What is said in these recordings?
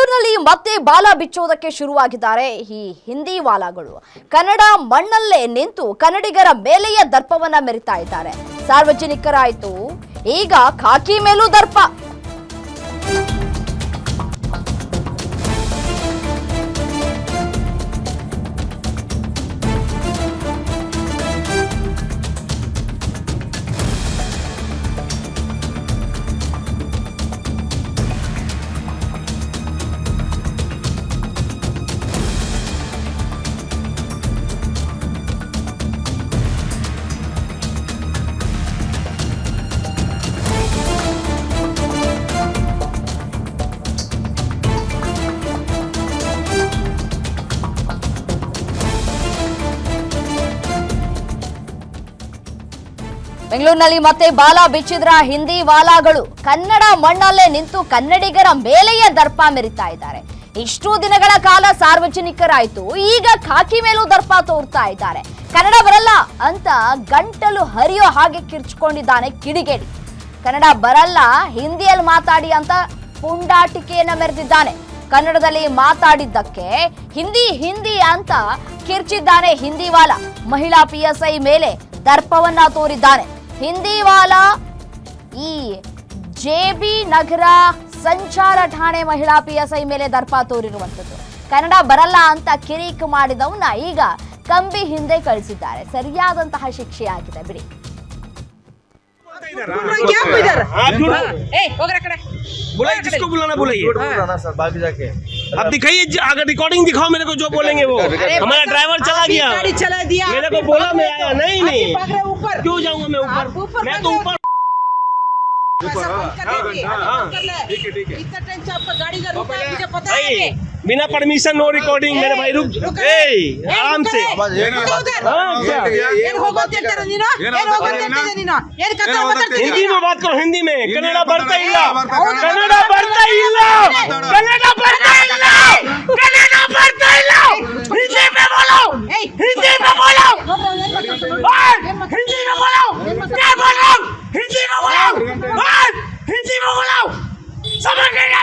ಬೆಂಗಳೂರಿನಲ್ಲಿ ಮತ್ತೆ ಬಾಲ ಬಿಚ್ಚೋದಕ್ಕೆ ಶುರುವಾಗಿದ್ದಾರೆ ಈ ಹಿಂದಿ ವಾಲಾಗಳು. ಕನ್ನಡ ಮಣ್ಣಲ್ಲೇ ನಿಂತು ಕನ್ನಡಿಗರ ಮೇಲೆಯೇ ದರ್ಪವನ್ನ ಮೆರಿತಾ ಇದ್ದಾರೆ. ಸಾರ್ವಜನಿಕರಾಯ್ತು, ಈಗ ಖಾಕಿ ಮೇಲೂ ದರ್ಪ. ಬೆಂಗಳೂರಿನಲ್ಲಿ ಮತ್ತೆ ಬಾಲ ಬಿಚ್ಚಿದ್ರ ಹಿಂದಿ ವಾಲಾಗಳು. ಕನ್ನಡ ಮಣ್ಣಲ್ಲೇ ನಿಂತು ಕನ್ನಡಿಗರ ಮೇಲೆಯೇ ದರ್ಪ ಮೆರಿತಾ ಇದ್ದಾರೆ. ಇಷ್ಟು ದಿನಗಳ ಕಾಲ ಸಾರ್ವಜನಿಕರಾಯ್ತು, ಈಗ ಖಾಕಿ ಮೇಲೂ ದರ್ಪ ತೋರ್ತಾ ಇದ್ದಾರೆ. ಕನ್ನಡ ಬರಲ್ಲ ಅಂತ ಗಂಟಲು ಹರಿಯೋ ಹಾಗೆ ಕಿರ್ಚ್ಕೊಂಡಿದ್ದಾನೆ ಕಿಡಿಗೇಡಿ. ಕನ್ನಡ ಬರಲ್ಲ, ಹಿಂದಿಯಲ್ಲಿ ಮಾತಾಡಿ ಅಂತ ಪುಂಡಾಟಿಕೆಯನ್ನ ಮೆರೆದಿದ್ದಾನೆ. ಕನ್ನಡದಲ್ಲಿ ಮಾತಾಡಿದ್ದಕ್ಕೆ ಹಿಂದಿ ಅಂತ ಕಿರ್ಚಿದ್ದಾನೆ ಹಿಂದಿ ವಾಲ. ಮಹಿಳಾ PSI ಮೇಲೆ ದರ್ಪವನ್ನ ತೋರಿದ್ದಾನೆ. ಹಿಂದಿ ವಾಲ ಈ JB ನಗರ ಸಂಚಾರ ಠಾಣೆ ಮಹಿಳಾ PSI ಮೇಲೆ ದರ್ಪ ತೋರಿರುವಂತದ್ದು. ಕನ್ನಡ ಬರಲ್ಲ ಅಂತ ಕಿರಿಕ್ ಮಾಡಿದವನ್ನ ಈಗ ಕಂಬಿ ಹಿಂದೆ ಕಳಿಸಿದ್ದಾರೆ. ಸರಿಯಾದಂತಹ ಶಿಕ್ಷೆಯಾಗಿದೆ ಬಿಡಿ. जिसको बुलाना बुलाइए सर, बाकी जाके अब दिखाइए, अगर रिकॉर्डिंग दिखाओ मेरे को, जो बोलेंगे वो। हमारा ड्राइवर चला गया, गाड़ी चला दिया, मेरे को बोला मैं आया नहीं क्यों जाऊंगा मैं ऊपर? मैं तो ऊपर इतना टाइम से आपका गाड़ी का रुका है, मुझे पता है। बिना परमिशन नो रिकॉर्डिंग मेरे भाई, रुक आराम से। हिंदी में बात करो, हिंदी में। कन्नड़ा बढ़ता ही ला, कन्नड़ा बढ़ता ही ला, कन्नड़ा बढ़ता ही ला, कन्नड़ा बढ़ता ही ला। हिंदी में बोलो, हिंदी में बोलो, हिंदी में बोलो, क्या बोलो, हिंदी में बोलो, हिंदी में बोलो, समझ गए क्या?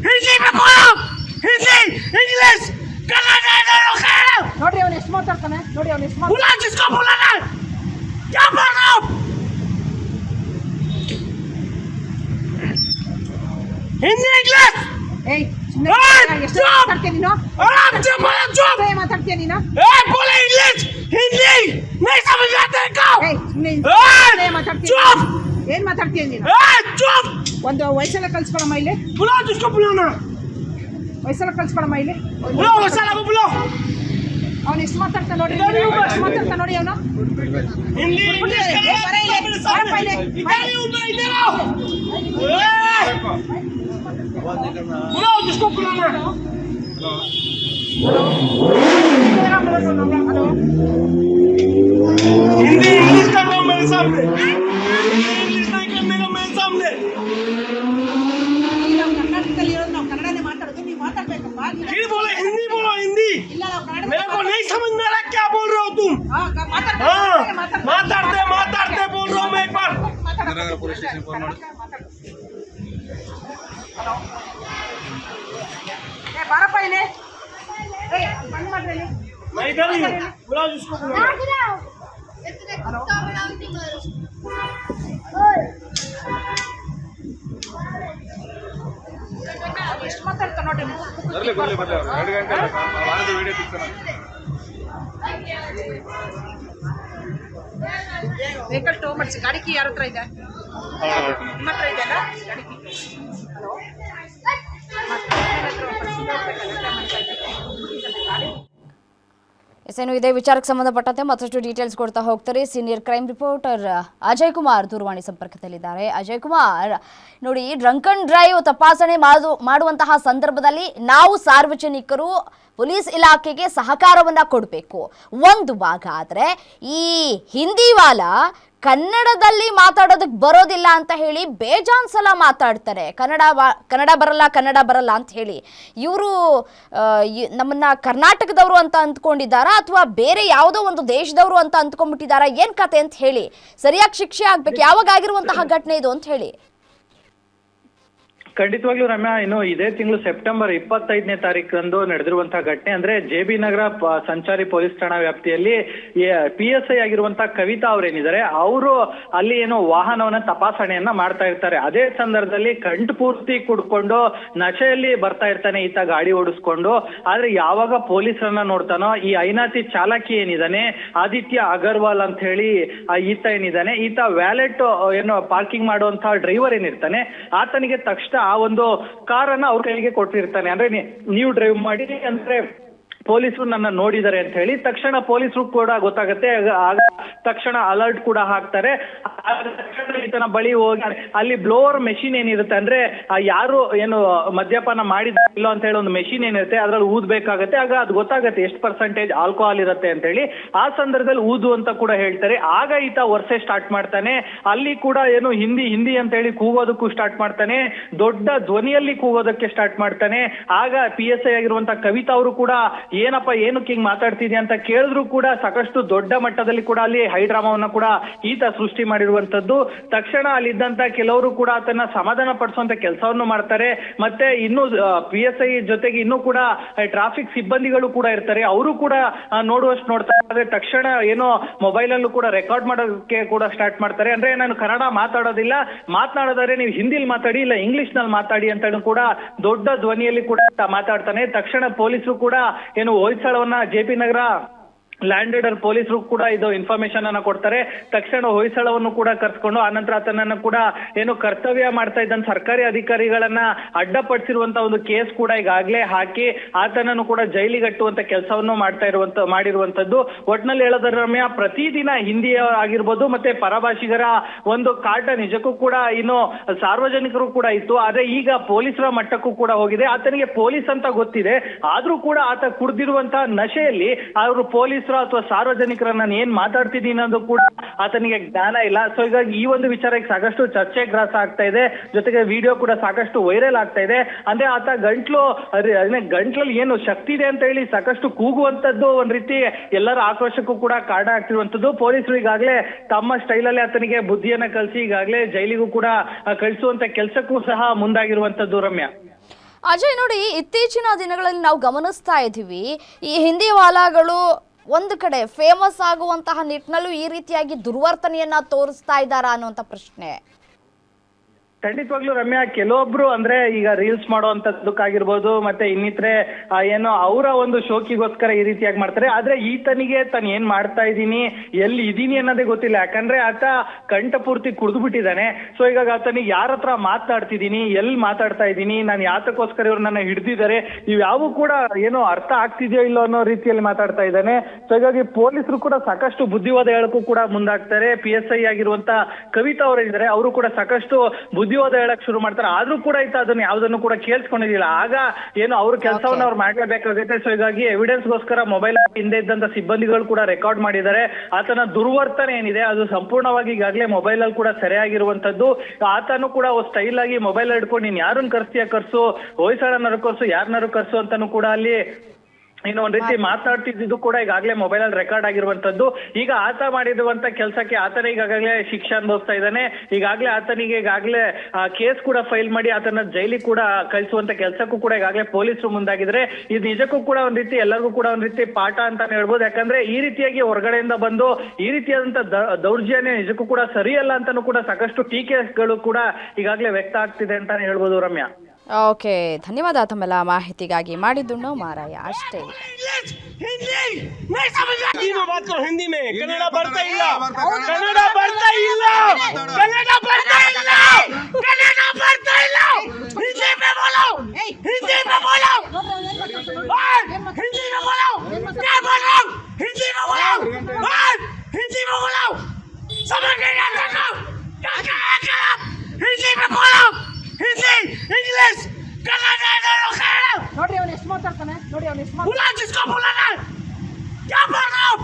हिंदी में बोलो, हिंदी इंग्लिश कन्नड़ ನೋಡಿ ಅವನು ಎಷ್ಟು ಮಾತಾಡ್ತಾನೆ, ನೋಡಿ ಅವನು ಎಷ್ಟು बुला जिसको बुलाना है, क्या बोल रहा हूँ? हिंदी इंग्लिश ಏಯ್ ಸುಮ್ಮನೆ ಎಷ್ಟು ಮಾತಾಡ್ತೀಯ ನೀನು? आराम से बोलो, चुप ಏ ಮಾತಾಡ್ತೀಯ ನೀನು? बोले इंग्लिश हिंदी नहीं समझ आते क्या? ಏಯ್ ಸುಮ್ಮನೆ ಮಾತಾಡ್ತೀಯ? चुप ಏನ್ ಮಾತಾಡ್ತೀಯ ನೀನು? चुप ಒಂದು ವಯಸ್ಸೆಲ್ಲ ಕಲ್ಸ್ಕೊಳಮ್ಮ ಇಲ್ಲಿ, बुला जिसको बुलाना, ವಯಸ್ಸೆಲ್ಲ ಕಲ್ಸ್ಕೊಳಮ್ಮ ಇಲ್ಲಿ. बुलाओ वैसा को बुलाओ। ಅವನು ಎಷ್ಟು ಮಾತಾಡ್ತಾನೆ ನೋಡಿ, ಎಷ್ಟು ಮಾತಾಡ್ತಾನೆ ನೋಡಿ ಅವನು. हिंदी इंग्लिश बुलाओ जिसको बुलाना है। हिंदी इंग्लिश कर रहा हूँ मेरे सामने, इंग्लिश नहीं करने का मेरे सामने। ನಾವು ಕರ್ನಾಟಕದಲ್ಲಿ ಇರೋದು, ನಾವು ಕನ್ನಡನೇ ಮಾತಾಡೋದು, ನೀವು ಮಾತಾಡ್ಬೇಕಪ್ಪ. फिर बोले हिंदी, बोलो हिंदी। ಇಲ್ಲ ನಾವು ಕನ್ನಡ मेरे को नहीं समझ में आ रहा क्या बोल रहे हो तुम। हाँ माताड़ते बोल रहा हूँ मैं एक बार। ಬಾರಪ್ಪ ಇಲ್ಲಿ, ಬಂದ್ ಮಾಡ್ರಿ ಇಲ್ಲಿ. मैं इधर ही हूँ, बुलाओ जिसको बुलाना। ಎಷ್ಟು ಮಾತಾಡ್ತಾನೆ ನೋಡಿ. ವೆಹಿಕಲ್ ಟೋ ಮಾಡಿಸಿ, ಗಾಡಿ ಕೀ ಯಾರ ಹತ್ರ ಇದೆ? ನಿಮ್ಮ ಹತ್ರ ಇದೆಯಲ್ಲ ಗಾಡಿ ಕೀ? ಹಲೋ ಏನು ಇದೇ ವಿಚಾರಕ್ಕೆ ಸಂಬಂಧಪಟ್ಟಂತೆ ಮತ್ತಷ್ಟು ಡೀಟೇಲ್ಸ್ ಕೊಡ್ತಾ ಹೋಗ್ತಾರೆ senior crime reporter Ajay Kumar ದೂರವಾಣಿ ಸಂಪರ್ಕದಲ್ಲಿದ್ದಾರೆ. ಅಜಯ್ ಕುಮಾರ್, ನೋಡಿ, ಡ್ರಂಕ್ ಅಂಡ್ ಡ್ರೈವ್ ತಪಾಸಣೆ ಮಾಡುವಂತಹ ಸಂದರ್ಭದಲ್ಲಿ ನಾವು ಸಾರ್ವಜನಿಕರು ಪೊಲೀಸ್ ಇಲಾಖೆಗೆ ಸಹಕಾರವನ್ನ ಕೊಡಬೇಕು ಒಂದು ಭಾಗ. ಆದರೆ ಈ ಹಿಂದಿ ವಾಲ ಕನ್ನಡದಲ್ಲಿ ಮಾತಾಡೋದಕ್ಕೆ ಬರೋದಿಲ್ಲ ಅಂತ ಹೇಳಿ ಬೇಜಾನ್ ಸಲ ಮಾತಾಡ್ತಾರೆ. ಕನ್ನಡ ಬರಲ್ಲ ಅಂತ ಹೇಳಿ ಇವರು ನಮ್ಮನ್ನ ಕರ್ನಾಟಕದವರು ಅಂತ ಅಂದ್ಕೊಂಡಿದ್ದಾರಾ ಅಥವಾ ಬೇರೆ ಯಾವುದೋ ಒಂದು ದೇಶದವರು ಅಂತ ಅಂದ್ಕೊಂಡ್ಬಿಟ್ಟಿದ್ದಾರಾ, ಏನ್ ಕತೆ ಅಂತ ಹೇಳಿ ಸರಿಯಾಗಿ ಶಿಕ್ಷೆ ಆಗ್ಬೇಕು. ಯಾವಾಗ ಆಗಿರುವಂತಹ ಘಟನೆ ಇದು ಅಂತ ಹೇಳಿ? ಖಂಡಿತವಾಗ್ಲೂ ರಮ್ಯಾ, ಇನ್ನು ಇದೇ ತಿಂಗಳು ಸೆಪ್ಟೆಂಬರ್ 25ನೇ ತಾರೀಕಂದು ನಡೆದಿರುವಂತಹ ಘಟನೆ ಅಂದ್ರೆ JB ನಗರ ಸಂಚಾರಿ ಪೊಲೀಸ್ ಠಾಣಾ ವ್ಯಾಪ್ತಿಯಲ್ಲಿ PSI ಆಗಿರುವಂತಹ ಕವಿತಾ ಅವ್ರೇನಿದ್ದಾರೆ, ಅವರು ಅಲ್ಲಿ ಏನೋ ವಾಹನವನ್ನ ತಪಾಸಣೆಯನ್ನ ಮಾಡ್ತಾ ಇರ್ತಾರೆ. ಅದೇ ಸಂದರ್ಭದಲ್ಲಿ ಕಂಠ ಪೂರ್ತಿ ಕುಡ್ಕೊಂಡು ನಶೆಯಲ್ಲಿ ಬರ್ತಾ ಇರ್ತಾನೆ ಈತ ಗಾಡಿ ಓಡಿಸ್ಕೊಂಡು. ಆದ್ರೆ ಯಾವಾಗ ಪೊಲೀಸರನ್ನ ನೋಡ್ತಾನೋ, ಈ ಐನಾತಿ ಚಾಲಕಿ ಏನಿದಾನೆ ಆದಿತ್ಯ ಅಗರ್ವಾಲ್ ಅಂತ ಹೇಳಿ ಈತ ಏನಿದ್ದಾನೆ, ಈತ ವ್ಯಾಲೆಟ್ ಏನು ಪಾರ್ಕಿಂಗ್ ಮಾಡುವಂತಹ ಡ್ರೈವರ್ ಏನಿರ್ತಾನೆ, ಆತನಿಗೆ ತಕ್ಷಣ ಆ ಒಂದು ಕಾರನ್ನ ಅವ್ರ ಕೈಗೆ ಕೊಟ್ಟಿರ್ತಾನೆ. ಅಂದ್ರೆ ನೀವು ಡ್ರೈವ್ ಮಾಡಿ ಅಂದ್ರೆ ಪೊಲೀಸರು ನನ್ನ ನೋಡಿದ್ದಾರೆ ಅಂತ ಹೇಳಿ ತಕ್ಷಣ ಪೊಲೀಸರು ಕೂಡ ಗೊತ್ತಾಗುತ್ತೆ. ತಕ್ಷಣ ಅಲರ್ಟ್ ಕೂಡ ಹಾಕ್ತಾರೆ. ಈತನ ಬಳಿ ಹೋಗಿ ಅಲ್ಲಿ ಬ್ಲೋವರ್ ಮೆಷಿನ್ ಏನಿರುತ್ತೆ, ಅಂದ್ರೆ ಯಾರು ಏನು ಮದ್ಯಪಾನ ಮಾಡಿಲ್ಲ ಅಂತ ಹೇಳಿ ಒಂದು ಮೆಷಿನ್ ಏನಿರುತ್ತೆ ಅದ್ರಲ್ಲಿ ಊದ್ಬೇಕಾಗತ್ತೆ. ಆಗ ಅದು ಗೊತ್ತಾಗತ್ತೆ ಎಷ್ಟು % ಆಲ್ಕೋಹಾಲ್ ಇರುತ್ತೆ ಅಂತ ಹೇಳಿ. ಆ ಸಂದರ್ಭದಲ್ಲಿ ಊದು ಅಂತ ಕೂಡ ಹೇಳ್ತಾರೆ. ಆಗ ಈತ ವರ್ಷೆ ಸ್ಟಾರ್ಟ್ ಮಾಡ್ತಾನೆ. ಅಲ್ಲಿ ಕೂಡ ಏನು ಹಿಂದಿ ಅಂತ ಹೇಳಿ ಕೂಗೋದಕ್ಕೂ ಸ್ಟಾರ್ಟ್ ಮಾಡ್ತಾನೆ. ದೊಡ್ಡ ಧ್ವನಿಯಲ್ಲಿ ಕೂಗೋದಕ್ಕೆ ಸ್ಟಾರ್ಟ್ ಮಾಡ್ತಾನೆ. ಆಗ PSI ಆಗಿರುವಂತಹ ಕವಿತಾ ಅವರು ಕೂಡ ಏನಪ್ಪ ಏನಕ್ಕೆ ಹಿಂಗ್ ಮಾತಾಡ್ತಿದ್ಯಾ ಅಂತ ಕೇಳಿದ್ರು ಕೂಡ ಸಾಕಷ್ಟು ದೊಡ್ಡ ಮಟ್ಟದಲ್ಲಿ ಕೂಡ ಅಲ್ಲಿ ಹೈಡ್ರಾಮಾವನ್ನ ಕೂಡ ಈತ ಸೃಷ್ಟಿ ಮಾಡಿರುವಂತದ್ದು. ತಕ್ಷಣ ಅಲ್ಲಿದ್ದಂತ ಕೆಲವರು ಕೂಡ ಆತನ ಸಮಾಧಾನ ಪಡಿಸುವಂತ ಕೆಲಸವನ್ನು ಮಾಡ್ತಾರೆ. ಮತ್ತೆ ಇನ್ನು PSI ಜೊತೆಗೆ ಇನ್ನೂ ಕೂಡ ಟ್ರಾಫಿಕ್ ಸಿಬ್ಬಂದಿಗಳು ಕೂಡ ಇರ್ತಾರೆ. ಅವರು ಕೂಡ ನೋಡುವಷ್ಟು ನೋಡ್ತಾರೆ. ತಕ್ಷಣ ಏನೋ ಮೊಬೈಲ್ ಅಲ್ಲೂ ಕೂಡ ರೆಕಾರ್ಡ್ ಮಾಡೋದಕ್ಕೆ ಕೂಡ ಸ್ಟಾರ್ಟ್ ಮಾಡ್ತಾರೆ. ಅಂದ್ರೆ ನಾನು ಕನ್ನಡ ಮಾತಾಡೋದಿಲ್ಲ, ಮಾತನಾಡೋದಾದ್ರೆ ನೀವು ಹಿಂದಿಲಿ ಮಾತಾಡಿ ಇಲ್ಲ ಇಂಗ್ಲಿಷ್ ನಲ್ಲಿ ಮಾತಾಡಿ ಅಂತ ಕೂಡ ದೊಡ್ಡ ಧ್ವನಿಯಲ್ಲಿ ಕೂಡ ಮಾತಾಡ್ತಾನೆ. ತಕ್ಷಣ ಪೊಲೀಸರು ಕೂಡ ಏನು ಹೊಯ್ಸಳವನ್ನ JB ನಗರ ಲ್ಯಾಂಡೆಡರ್ ಪೊಲೀಸರು ಕೂಡ ಇದು ಇನ್ಫಾರ್ಮೇಶನ್ ಅನ್ನ ಕೊಡ್ತಾರೆ. ತಕ್ಷಣ ಹೊಯ್ಸಳವನ್ನು ಕೂಡ ಕರ್ಸ್ಕೊಂಡು ಆನಂತರ ಆತನನ್ನ ಕೂಡ ಏನು ಕರ್ತವ್ಯ ಮಾಡ್ತಾ ಇದ್ದಂತ ಸರ್ಕಾರಿ ಅಧಿಕಾರಿಗಳನ್ನ ಅಡ್ಡಪಡಿಸಿರುವಂತ ಒಂದು ಕೇಸ್ ಕೂಡ ಈಗಾಗಲೇ ಹಾಕಿ ಆತನನ್ನು ಕೂಡ ಜೈಲಿಗಟ್ಟುವಂತ ಕೆಲಸವನ್ನು ಮಾಡಿರುವಂತದ್ದು. ಒಟ್ನಲ್ಲಿ ಹೇಳೋದ್ರ ರಮ್ಯಾ, ಪ್ರತಿದಿನ ಹಿಂದಿ ಆಗಿರ್ಬೋದು ಮತ್ತೆ ಪರಭಾಷಿಗರ ಒಂದು ಕಾಟ ನಿಜಕ್ಕೂ ಕೂಡ ಇನ್ನು ಸಾರ್ವಜನಿಕರು ಕೂಡ ಇತ್ತು. ಆದ್ರೆ ಈಗ ಪೊಲೀಸರ ಮಟ್ಟಕ್ಕೂ ಕೂಡ ಹೋಗಿದೆ. ಆತನಿಗೆ ಪೊಲೀಸ್ ಅಂತ ಗೊತ್ತಿದೆ, ಆದ್ರೂ ಕೂಡ ಆತ ಕುಡ್ದಿರುವಂತಹ ನಶೆಯಲ್ಲಿ ಅವರು ಪೊಲೀಸ್ ಅಥವಾ ಸಾರ್ವಜನಿಕರನ್ನ ನಾನು ಏನ್ ಮಾತಾಡ್ತಿದ್ದೀನಿ ಅನ್ನೋದು ಕೂಡ ಆತನಿಗೆ ಜ್ಞಾನ ಇಲ್ಲ. ಸೊ ಹೀಗಾಗಿ ಈ ಒಂದು ವಿಚಾರಕ್ಕೆ ಸಾಕಷ್ಟು ಚರ್ಚೆ ಗ್ರಾಸ ಆಗ್ತಾ ಇದೆ. ಜೊತೆಗೆ ವಿಡಿಯೋ ಕೂಡ ಸಾಕಷ್ಟು ವೈರಲ್ ಆಗ್ತಾ ಇದೆ. ಅಂದ್ರೆ ಆತ ಗಂಟ್ಲಲ್ಲಿ ಏನು ಶಕ್ತಿ ಇದೆ ಅಂತ ಹೇಳಿ ಸಾಕಷ್ಟು ಕೂಗುವಂತದ್ದು ಒಂದ್ ರೀತಿ ಎಲ್ಲರ ಆಕ್ರೋಶಕ್ಕೂ ಕೂಡ ಕಾರಣ ಆಗ್ತಿರುವಂತದ್ದು. ಪೊಲೀಸರು ಈಗಾಗಲೇ ತಮ್ಮ ಸ್ಟೈಲಲ್ಲಿ ಆತನಿಗೆ ಬುದ್ಧಿಯನ್ನ ಕಲಿಸಿ ಈಗಾಗಲೇ ಜೈಲಿಗೂ ಕೂಡ ಕಳಿಸುವಂತ ಕೆಲಸಕ್ಕೂ ಸಹ ಮುಂದಾಗಿರುವಂತದ್ದು ರಮ್ಯಾ. ಅಜಯ್, ನೋಡಿ, ಇತ್ತೀಚಿನ ದಿನಗಳಲ್ಲಿ ನಾವು ಗಮನಿಸ್ತಾ ಇದ್ದೀವಿ, ಈ ಹಿಂದಿ ವಾಲಾಗಳು ಒಂದು ಕಡೆ ಫೇಮಸ್ ಆಗುವಂತಹ ನಿಟ್ಟಿನಲ್ಲೂ ಈ ರೀತಿಯಾಗಿ ದುರ್ವರ್ತನೆಯನ್ನ ತೋರಿಸ್ತಾ ಇದ್ದಾರಾ ಅನ್ನುವಂಥ ಪ್ರಶ್ನೆ. ಖಂಡಿತವಾಗ್ಲೂ ರಮ್ಯಾ, ಕೆಲವೊಬ್ರು ಅಂದ್ರೆ ಈಗ ರೀಲ್ಸ್ ಮಾಡುವಂತದ್ದಕ್ಕಾಗಿರ್ಬೋದು ಮತ್ತೆ ಇನ್ನಿತರೆ ಏನೋ ಅವರ ಒಂದು ಶೋಕಿಗೋಸ್ಕರ ಈ ರೀತಿಯಾಗಿ ಮಾಡ್ತಾರೆ. ಆದ್ರೆ ಈತನಿಗೆ ತಾನು ಏನ್ ಮಾಡ್ತಾ ಇದ್ದೀನಿ ಎಲ್ಲಿ ಇದೀನಿ ಅನ್ನೋದೇ ಗೊತ್ತಿಲ್ಲ. ಯಾಕಂದ್ರೆ ಆತ ಕಂಠ ಪೂರ್ತಿ ಕುಡಿದು ಬಿಟ್ಟಿದ್ದಾನೆ. ಸೊ ಈಗ ಆತನಿಗೆ ಯಾರ ಹತ್ರ ಮಾತಾಡ್ತಿದ್ದೀನಿ, ಎಲ್ಲಿ ಮಾತಾಡ್ತಾ ಇದ್ದೀನಿ, ನಾನು ಯಾತಕ್ಕೋಸ್ಕರ ಇವ್ರು ನನ್ನ ಹಿಡಿದಿದ್ದಾರೆ, ಇವ್ಯಾವು ಕೂಡ ಏನೋ ಅರ್ಥ ಆಗ್ತಿದೆಯೋ ಇಲ್ಲೋ ಅನ್ನೋ ರೀತಿಯಲ್ಲಿ ಮಾತಾಡ್ತಾ ಇದ್ದಾನೆ. ಸೊ ಹೀಗಾಗಿ ಪೊಲೀಸರು ಕೂಡ ಸಾಕಷ್ಟು ಬುದ್ಧಿವಾದ ಹೇಳಕ್ಕೂ ಕೂಡ ಮುಂದಾಗ್ತಾರೆ. PSI ಆಗಿರುವಂತ ಕವಿತಾ ಅವರಿದ್ದಾರೆ, ಅವರು ಕೂಡ ಸಾಕಷ್ಟು ಬುದ್ಧಿವಾದ ಹೇಳಕ್ ಶುರು ಮಾಡ್ತಾರೆ. ಆದ್ರೂ ಕೂಡ ಈತ ಅದನ್ನ ಯಾವ್ದನ್ನು ಕೂಡ ಕೇಳಿಸ್ಕೊಂಡಿದ್ದಿಲ್ಲ. ಆಗ ಏನು ಅವ್ರ ಕೆಲಸವನ್ನ ಅವ್ರು ಮಾಡ್ಲೇಬೇಕಾಗುತ್ತೆ. ಸೊ ಹೀಗಾಗಿ ಎವಿಡೆನ್ಸ್ಗೋಸ್ಕರ ಮೊಬೈಲ್ ಹಿಂದೆ ಇದ್ದಂತ ಸಿಬ್ಬಂದಿಗಳು ಕೂಡ ರೆಕಾರ್ಡ್ ಮಾಡಿದ್ದಾರೆ. ಆತನ ದುರ್ವರ್ತನೆ ಏನಿದೆ ಅದು ಸಂಪೂರ್ಣವಾಗಿ ಈಗಾಗಲೇ ಮೊಬೈಲ್ ಅಲ್ಲಿ ಕೂಡ ಸೆರೆಯಾಗಿರುವಂತದ್ದು. ಆತನು ಕೂಡ ಸ್ಟೈಲ್ ಆಗಿ ಮೊಬೈಲ್ ಹಿಡ್ಕೊಂಡು ನೀನ್ ಯಾರನ್ನ ಕರ್ಸ್ತೀಯ ಕರ್ಸು, ಹೊಯ್ಸಳನಾರು ಕರ್ಸು, ಯಾರನ್ನಾರು ಕರ್ಸು ಅಂತಾನು ಕೂಡ ಅಲ್ಲಿ ಇನ್ನು ಒಂದ್ ರೀತಿ ಮಾತಾಡ್ತಿದ್ದು ಕೂಡ ಈಗಾಗಲೇ ಮೊಬೈಲ್ ಅಲ್ಲಿ ರೆಕಾರ್ಡ್ ಆಗಿರುವಂತದ್ದು. ಈಗ ಆತ ಮಾಡಿರುವಂತ ಕೆಲಸಕ್ಕೆ ಆತನೇ ಈಗಾಗಲೇ ಶಿಕ್ಷೆ ಅನುಭವಿಸ್ತಾ ಇದ್ದಾನೆ. ಈಗಾಗಲೇ ಆತನಿಗೆ ಈಗಾಗಲೇ ಕೇಸ್ ಕೂಡ ಫೈಲ್ ಮಾಡಿ ಆತನ ಜೈಲಿಗೆ ಕೂಡ ಕಳಿಸುವಂತ ಕೆಲಸಕ್ಕೂ ಕೂಡ ಈಗಾಗಲೇ ಪೊಲೀಸರು ಮುಂದಾಗಿದ್ರೆ ಇದು ನಿಜಕ್ಕೂ ಕೂಡ ಒಂದ್ ರೀತಿ ಎಲ್ಲರಿಗೂ ಕೂಡ ಒಂದ್ ರೀತಿ ಪಾಠ ಅಂತಾನೆ ಹೇಳ್ಬೋದು. ಯಾಕಂದ್ರೆ ಈ ರೀತಿಯಾಗಿ ಹೊರಗಡೆಯಿಂದ ಬಂದು ಈ ರೀತಿಯಾದಂತ ದೌರ್ಜನ್ಯ ನಿಜಕ್ಕೂ ಕೂಡ ಸರಿಯಲ್ಲ ಅಂತಾನು ಕೂಡ ಸಾಕಷ್ಟು ಟೀಕೆಗಳು ಕೂಡ ಈಗಾಗಲೇ ವ್ಯಕ್ತ ಆಗ್ತಿದೆ ಅಂತಾನೆ ಹೇಳ್ಬೋದು ರಮ್ಯಾ. ಓಕೆ, ಧನ್ಯವಾದ ತಮ್ಮೆಲ್ಲ ಮಾಹಿತಿಗಾಗಿ. ಮಾಡಿದ್ದು ಮಾರಾಯ ಅಷ್ಟೇ. ಹಿಂದಿ ಮೇ ಕನ್ನಡ ಬರ್ತಾ ಇಲ್ಲ, ಕನ್ನಡ ಬರ್ತಾ ಇಲ್ಲ, ಕನ್ನಡ ಬರ್ತಾ ಇಲ್ಲ, ಕನ್ನಡ ಬರ್ತಾ ಇಲ್ಲ. ಹಿಂದಿ ಮೇ ಬೋಲೋ, ಹಿಂದಿ ಮೇ ಬೋಲೋ, ಹಿಂದಿ ಮೇ ಬೋಲೋ, क्या बोल रहा हूँ, हिंदी में बोलो, हिंदी में बोलो, समझ नहीं आता क्या क्या हिंदी में बोलो, हिंदी इंग्लिश कन्नड़ ನೋಡ್ರಿ ಅವನು ಎಷ್ಟು ಮಾತಾಡ್ತಾನೆ, ನೋಡಿ ಅವನು ಎಷ್ಟು बोला जिसको बोला ना, क्या बोल रहा हूँ,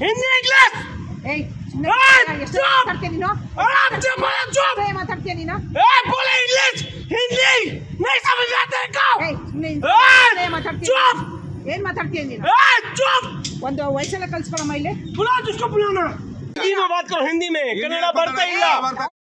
हिंदी इंग्लिश ಏಯ್ ಸುಮ್ಮನೆ ಎಷ್ಟು ಮಾತಾಡ್ತೀಯ ನೀನು, आप जो बोला चुप, ಏ ಮಾತಾಡ್ತೀಯ ನೀನು, ए बोले इंग्लिश हिंदी नहीं समझ आता है क्या, ಏಯ್ ಸುಮ್ಮನೆ ಮಾತಾಡ್ತೀಯ, चुप, ಏನ್ ಮಾತಾಡ್ತೀಯ ನೀನು, ए चुप, ಒಂದು ವಯಸ್ಸೆಲ್ಲ ಕಲ್ಸ್ಕೊಳಮ್ಮ ಇಲ್ಲಿ, बोला जिसको बुलाना, हिंदी में बात करो, हिंदी में कन्नड़ ಬರ್ತಾ ಇಲ್ಲ